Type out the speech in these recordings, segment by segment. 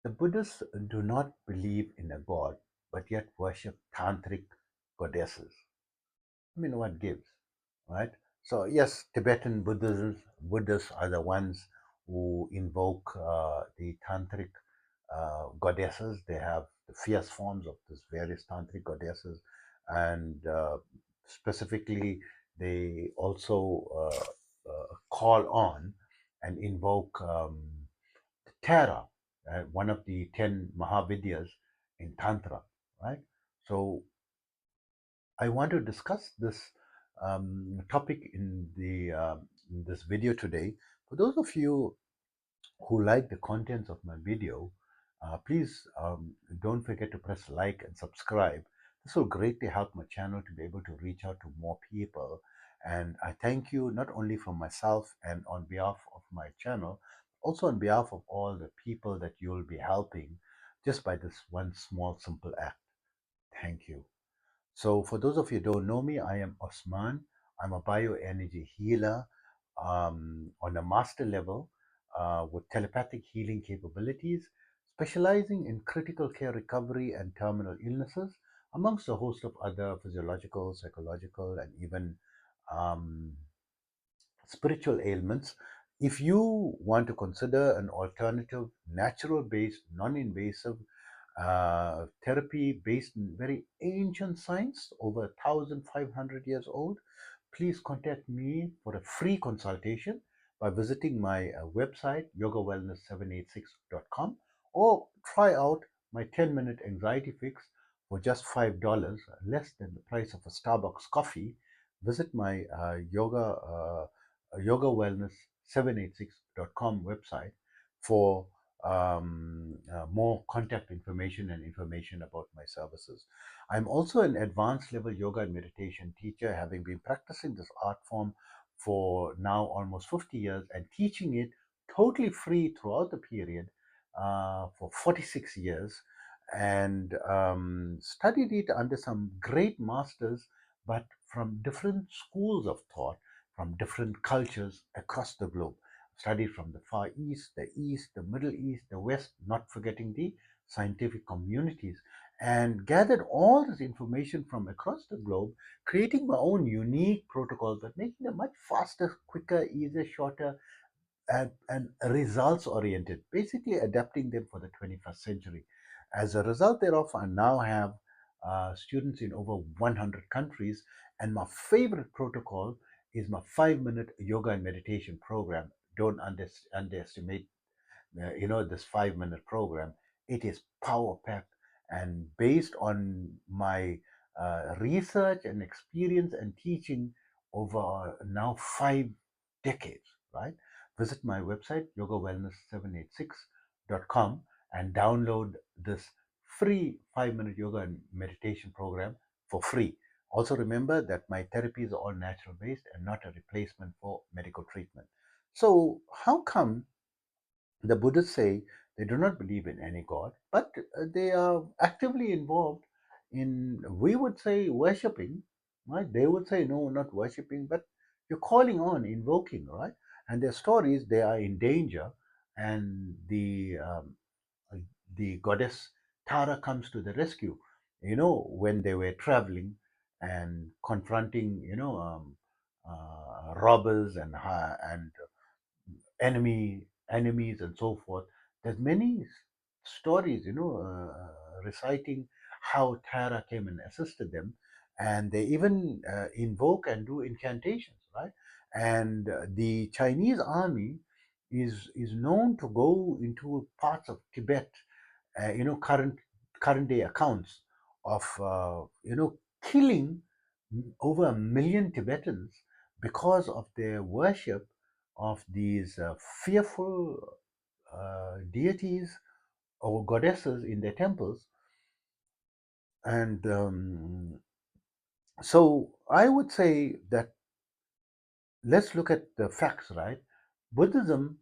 The Buddhists do not believe in a god, but yet worship tantric goddesses. I mean, what gives, right? So yes, Tibetan Buddhists are the ones who invoke the tantric goddesses. They have the fierce forms of these various tantric goddesses, and specifically, they also call on and invoke Tara, one of the 10 Mahavidyas in Tantra, right? So I want to discuss this topic in this video today. For those of you who like the contents of my video, please don't forget to press like and subscribe. This will greatly help my channel to be able to reach out to more people. And I thank you not only for myself and on behalf of my channel, also on behalf of all the people that you'll be helping just by this one small, simple act. Thank you. So, for those of you who don't know me, I am Osman. I'm a bioenergy healer on a master level with telepathic healing capabilities, specializing in critical care recovery and terminal illnesses, amongst a host of other physiological, psychological, and even um, spiritual ailments. If you want to consider an alternative, natural based, non invasive therapy based in very ancient science, over 1,500 years old, please contact me for a free consultation by visiting my website, yogawellness786.com, or try out my 10-minute anxiety fix for just $5, less than the price of a Starbucks coffee. Visit my yogawellness786.com website for more contact information and information about my services. I'm also an advanced level yoga and meditation teacher, having been practicing this art form for now almost 50 years and teaching it totally free throughout the period for 46 years, and studied it under some great masters, but from different schools of thought, from different cultures across the globe. Studied from the Far East, the Middle East, the West, not forgetting the scientific communities, and gathered all this information from across the globe, creating my own unique protocols, but making them much faster, quicker, easier, shorter, and results oriented, basically adapting them for the 21st century. As a result thereof, I now have students in over 100 countries, and my favorite protocol is my 5 minute yoga and meditation program. Don't underestimate this 5 minute program. It is power packed and based on my research and experience and teaching over now 5 decades, right? Visit my website, yogawellness786.com, and download this free 5 minute yoga and meditation program for free. Also, remember that my therapies are all natural based and not a replacement for medical treatment. So, how come the Buddhists say they do not believe in any god, but they are actively involved in, we would say, worshipping, right? They would say, no, not worshipping, but you're calling on, invoking, right? And their stories, they are in danger, and the goddess Tara comes to the rescue. When they were traveling and confronting, robbers and enemies and so forth. There's many stories, reciting how Tara came and assisted them, and they even invoke and do incantations, right? And the Chinese army is known to go into parts of Tibet, current day accounts of killing over 1 million Tibetans because of their worship of these fearful deities or goddesses in their temples. And so I would say that let's look at the facts, right? Buddhism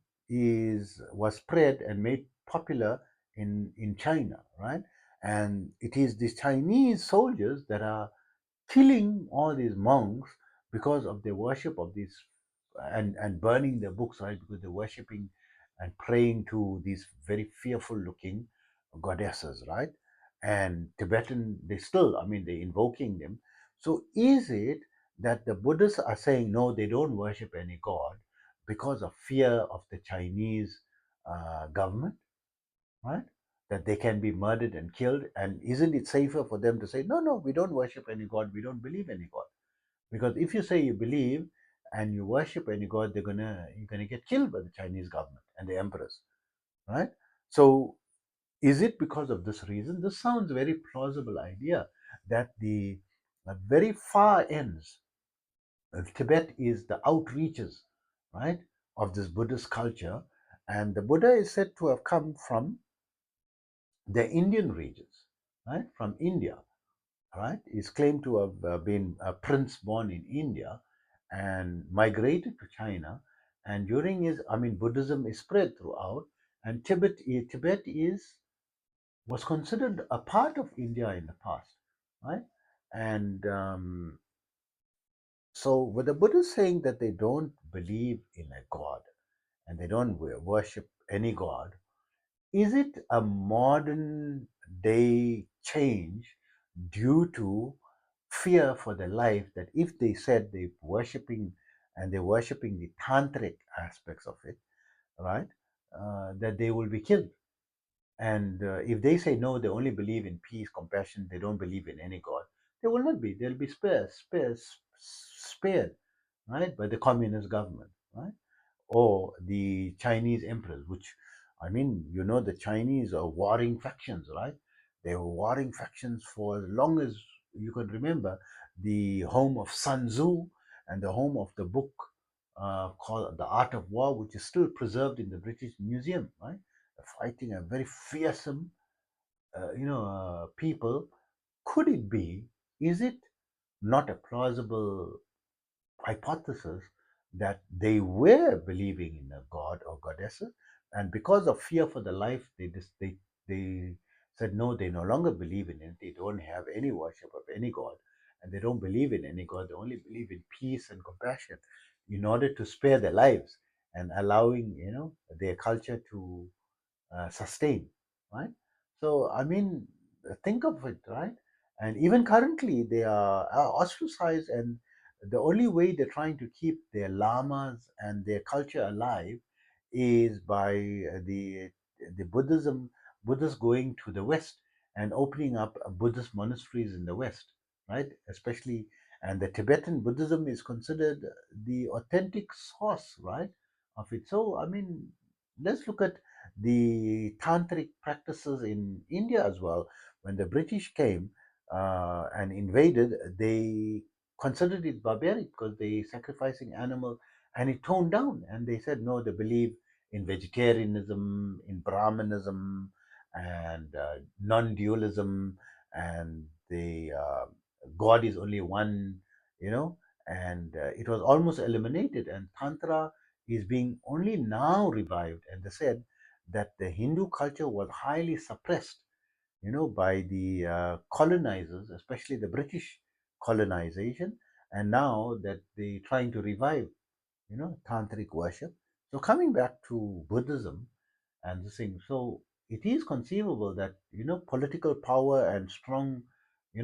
was spread and made popular in China, right? And it is these Chinese soldiers that are killing all these monks because of their worship of these and burning their books, right? Because they're worshiping and praying to these very fearful looking goddesses, right? And Tibetan, they still, I mean, they're invoking them. So is it that the Buddhists are saying no, they don't worship any god because of fear of the Chinese government, right? That they can be murdered and killed. And isn't it safer for them to say, no, no, we don't worship any god, we don't believe any god? Because if you say you believe and you worship any god, you're gonna get killed by the Chinese government and the emperors, right? So is it because of this reason? This sounds very plausible idea that the very far ends of Tibet is the outreaches, right, of this Buddhist culture, and the Buddha is said to have come from the Indian regions, right, from India, right? He's claimed to have been a prince born in India and migrated to China. And during his, I mean, Buddhism is spread throughout, and Tibet is was considered a part of India in the past, right? And so, with the Buddhists saying that they don't believe in a god and they don't worship any god, is it a modern day change due to fear for their life that if they said they're worshiping the tantric aspects of it, right, that they will be killed? And if they say no, they only believe in peace, compassion, they don't believe in any God, they will not be. They'll be spared, right, by the communist government, right, or the Chinese emperors, which, I mean, the Chinese are warring factions, right? They were warring factions for as long as you can remember. The home of Sun Tzu and the home of the book called The Art of War, which is still preserved in the British Museum, right? Fighting a very fearsome, people. Could it be? Is it not a plausible hypothesis that they were believing in a god or goddesses, and because of fear for their life, they said no, they no longer believe in it. They don't have any worship of any god, and they don't believe in any god. They only believe in peace and compassion, in order to spare their lives and allowing their culture to sustain, right? So, I mean, think of it, right? And even currently, they are ostracized, and the only way they're trying to keep their lamas and their culture alive is by the Buddhists going to the West and opening up Buddhist monasteries in the West, right? Especially, and the Tibetan Buddhism is considered the authentic source, right, of it. So, I mean, let's look at the tantric practices in India as well. When the British came and invaded, they considered it barbaric because they sacrificing animal, and it toned down. And they said no, they believe in vegetarianism, in Brahmanism, and non-dualism, and the God is only one, and it was almost eliminated. And Tantra is being only now revived. And they said that the Hindu culture was highly suppressed, by the colonizers, especially the British colonization, and now that they're trying to revive, tantric worship. So coming back to Buddhism and this thing, so it is conceivable that political power and strong,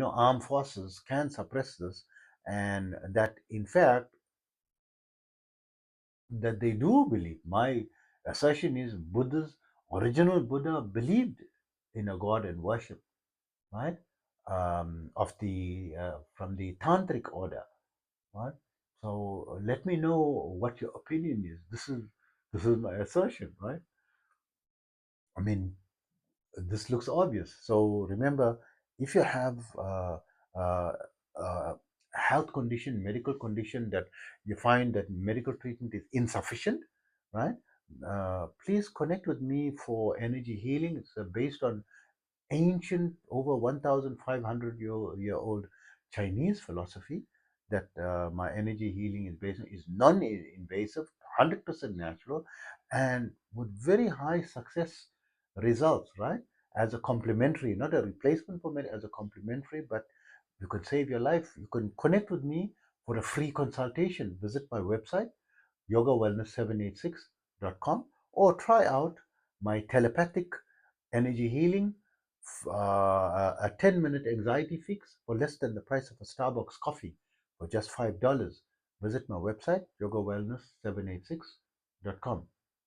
armed forces can suppress this, and that in fact that they do believe. My assertion is Buddha's original Buddha believed in a God and worship, right? Of the From the tantric order, right? So let me know what your opinion is. This is my assertion, right? I mean, this looks obvious. So remember, if you have uh, uh, health condition, medical condition that you find that medical treatment is insufficient, right? Please connect with me for energy healing. It's based on ancient, over 1,500 year old Chinese philosophy that my energy healing is based on, is non-invasive, 100% natural, and with very high success results, right? As a complementary, not a replacement for as a complementary, but you could save your life. You can connect with me for a free consultation. Visit my website, yogawellness786.com, or try out my telepathic energy healing a 10-minute anxiety fix for less than the price of a Starbucks coffee for just $5. Visit my website, yogawellness786.com.